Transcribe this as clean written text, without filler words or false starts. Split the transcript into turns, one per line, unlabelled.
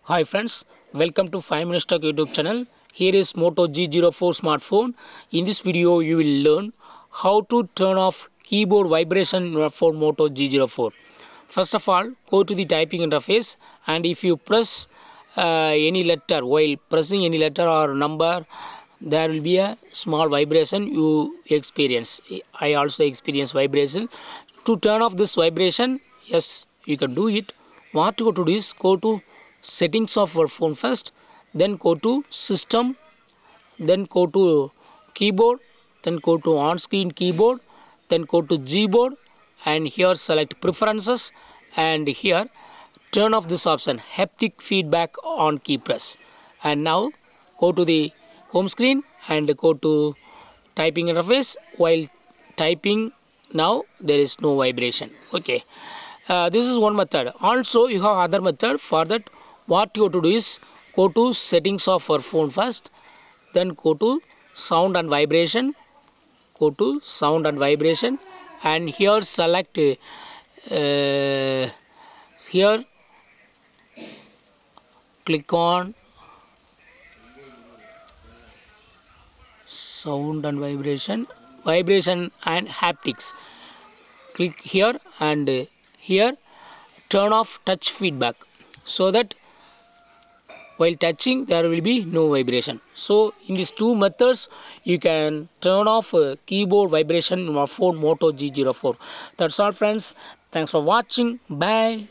Hi friends, welcome to 5 Minutes Talk YouTube channel. Here is Moto G04 smartphone. In this video, you will learn how to turn off keyboard vibration in your phone Moto G04. First of all, go to the typing interface, and if you press any letter while pressing any letter or number, there will be a small vibration you experience. I also experience vibration. To turn off this vibration, yes, you can do it. What you go to do is go to settings of your phone first, then go to system, then go to keyboard, then go to on screen keyboard, then go to Gboard, and here select preferences, and here turn off this option haptic feedback on key press. And now go to the home screen and go to typing interface. While typing, now there is no vibration. Okay, this is one method. Also you have other method. For that, what you have to do is go to settings of your phone first, then go to sound and vibration, and here select here click on sound and vibration and haptics. Click here, and here turn off touch feedback, so that while touching there will be no vibration. So in these two methods you can turn off keyboard vibration in your phone Moto G04. That's all friends. Thanks for watching. Bye.